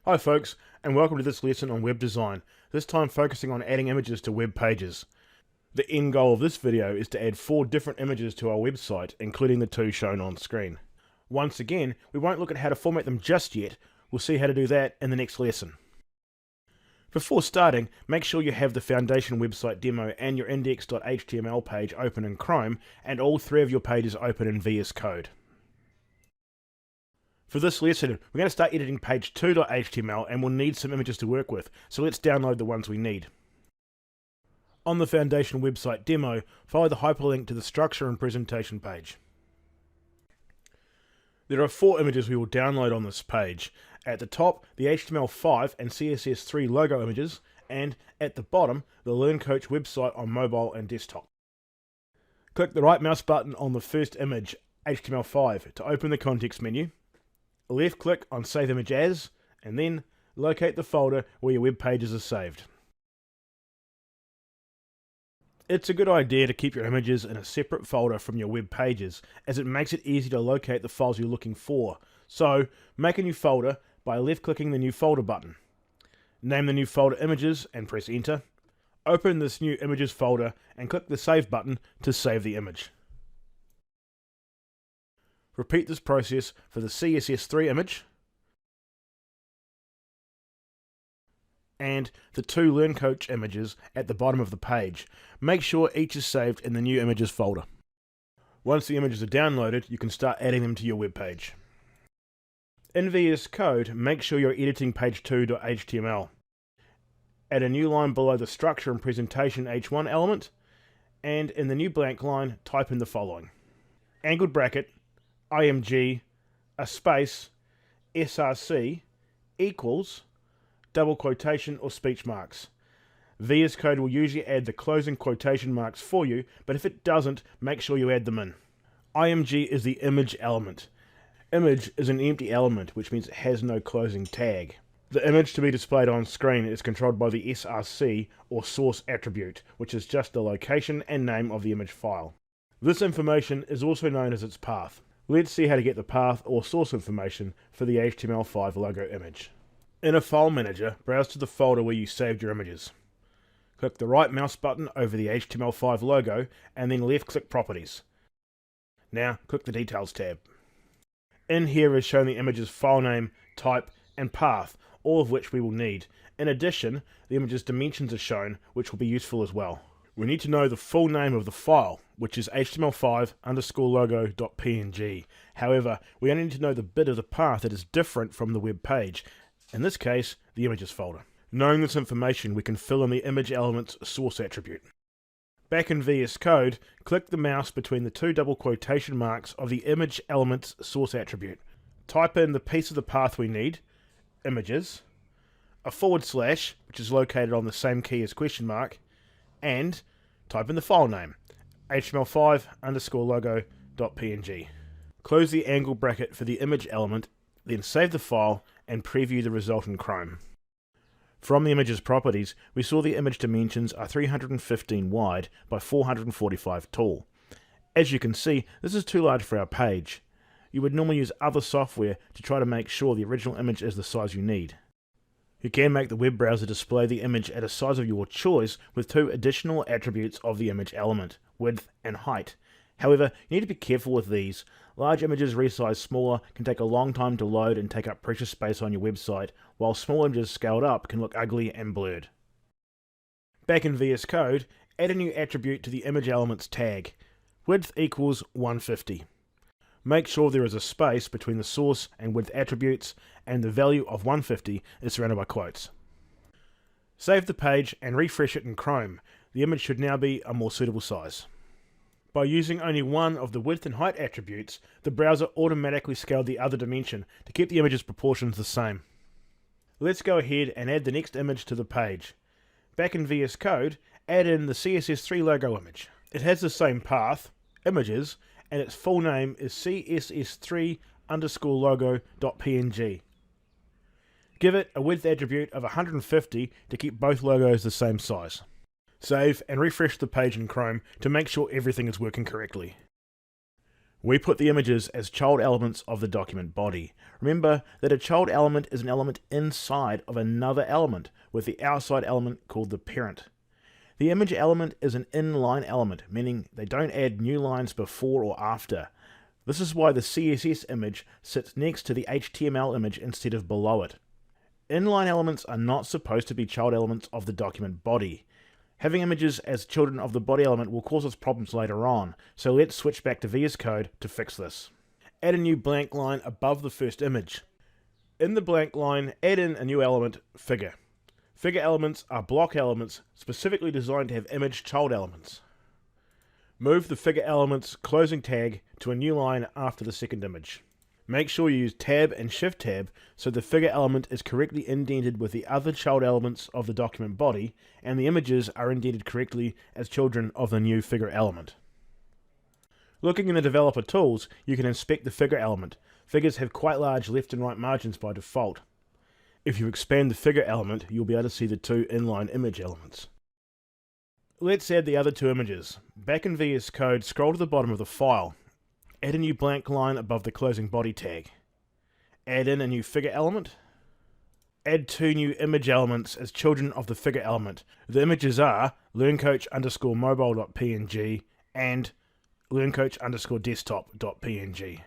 Hi folks, and welcome to this lesson on web design, this time focusing on adding images to web pages. The end goal of this video is to add 4 different images to our website, including the 2 shown on screen. Once again, we won't look at how to format them just yet, we'll see how to do that in the next lesson. Before starting, make sure you have the Foundation website demo and your index.html page open in Chrome, and all 3 of your pages open in VS Code. For this lesson, we're going to start editing page 2.html and we'll need some images to work with, so let's download the ones we need. On the Foundation website demo, follow the hyperlink to the structure and presentation page. There are 4 images we will download on this page. At the top, the HTML5 and CSS3 logo images, and at the bottom, the Learn Coach website on mobile and desktop. Click the right mouse button on the first image, HTML5, to open the context menu. Left click on Save Image As, and then locate the folder where your web pages are saved. It's a good idea to keep your images in a separate folder from your web pages, as it makes it easy to locate the files you're looking for. So, make a new folder by left-clicking the New Folder button. Name the new folder Images and press Enter. Open this new Images folder and click the Save button to save the image. Repeat this process for the CSS3 image and the 2 Learn Coach images at the bottom of the page. Make sure each is saved in the New Images folder. Once the images are downloaded, you can start adding them to your web page. In VS Code, make sure you're editing page 2.html. Add a new line below the structure and presentation h1 element, and in the new blank line, type in the following: angled bracket, img, a space, src, equals, double quotation or speech marks. VS Code will usually add the closing quotation marks for you, but if it doesn't, make sure you add them in. img is the image element. Image is an empty element, which means it has no closing tag. The image to be displayed on screen is controlled by the src or source attribute, which is just the location and name of the image file. This information is also known as its path. Let's see how to get the path or source information for the HTML5 logo image. In a file manager, browse to the folder where you saved your images. Click the right mouse button over the HTML5 logo and then left click Properties. Now click the Details tab. In here is shown the image's file name, type and path, all of which we will need. In addition, the image's dimensions are shown, which will be useful as well. We need to know the full name of the file, which is html5_logo.png. However, we only need to know the bit of the path that is different from the web page. In this case, the images folder. Knowing this information, we can fill in the image element's source attribute. Back in VS Code, click the mouse between the 2 double quotation marks of the image element's source attribute. Type in the piece of the path we need, images, a /, which is located on the same key as question mark, and type in the file name, html5_logo.png. Close the angle bracket for the image element, then save the file and preview the result in Chrome. From the image's properties, we saw the image dimensions are 315 wide by 445 tall. As you can see, this is too large for our page. You would normally use other software to try to make sure the original image is the size you need. You can make the web browser display the image at a size of your choice with 2 additional attributes of the image element, width and height. However, you need to be careful with these. Large images resized smaller can take a long time to load and take up precious space on your website, while small images scaled up can look ugly and blurred. Back in VS Code, add a new attribute to the image element's tag. Width equals 150. Make sure there is a space between the source and width attributes, and the value of 150 is surrounded by quotes. Save the page and refresh it in Chrome. The image should now be a more suitable size. By using only one of the width and height attributes, the browser automatically scaled the other dimension to keep the image's proportions the same. Let's go ahead and add the next image to the page. Back in VS Code, add in the CSS3 logo image. It has the same path, images, and its full name is css3_logo.png. Give it a width attribute of 150 to keep both logos the same size. Save and refresh the page in Chrome to make sure everything is working correctly. We put the images as child elements of the document body. Remember that a child element is an element inside of another element, with the outside element called the parent. The image element is an inline element, meaning they don't add new lines before or after. This is why the CSS image sits next to the HTML image instead of below it. Inline elements are not supposed to be child elements of the document body. Having images as children of the body element will cause us problems later on, so let's switch back to VS Code to fix this. Add a new blank line above the first image. In the blank line, add in a new element, figure. Figure elements are block elements specifically designed to have image child elements. Move the figure element's closing tag to a new line after the second image. Make sure you use Tab and Shift Tab so the figure element is correctly indented with the other child elements of the document body, and the images are indented correctly as children of the new figure element. Looking in the developer tools, you can inspect the figure element. Figures have quite large left and right margins by default. If you expand the figure element, you'll be able to see the two inline image elements. Let's add the other two images. Back in VS Code, scroll to the bottom of the file. Add a new blank line above the closing body tag. Add in a new figure element. Add two new image elements as children of the figure element. The images are learncoach_mobile.png and learncoach_desktop.png.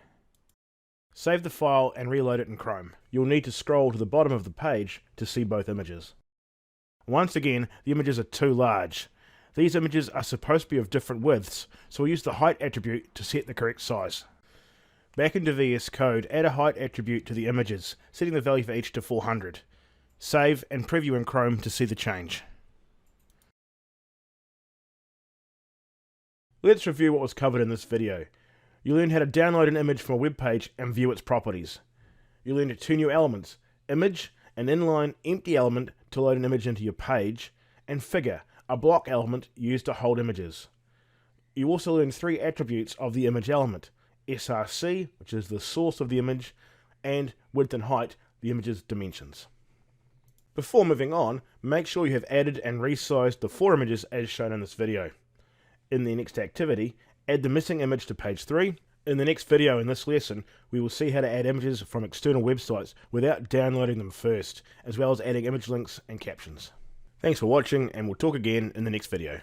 Save the file and reload it in Chrome. You'll need to scroll to the bottom of the page to see both images. Once again, the images are too large. These images are supposed to be of different widths, so we'll use the height attribute to set the correct size. Back into VS Code, add a height attribute to the images, setting the value for each to 400. Save and preview in Chrome to see the change. Let's review what was covered in this video. You learned how to download an image from a web page and view its properties. You learned two new elements, image, an inline empty element to load an image into your page, and figure, a block element used to hold images. You also learned three attributes of the image element, src, which is the source of the image, and width and height, the image's dimensions. Before moving on, make sure you have added and resized the 4 images as shown in this video. In the next activity, add the missing image to page 3. In the next video in this lesson, we will see how to add images from external websites without downloading them first, as well as adding image links and captions. Thanks for watching, and we'll talk again in the next video.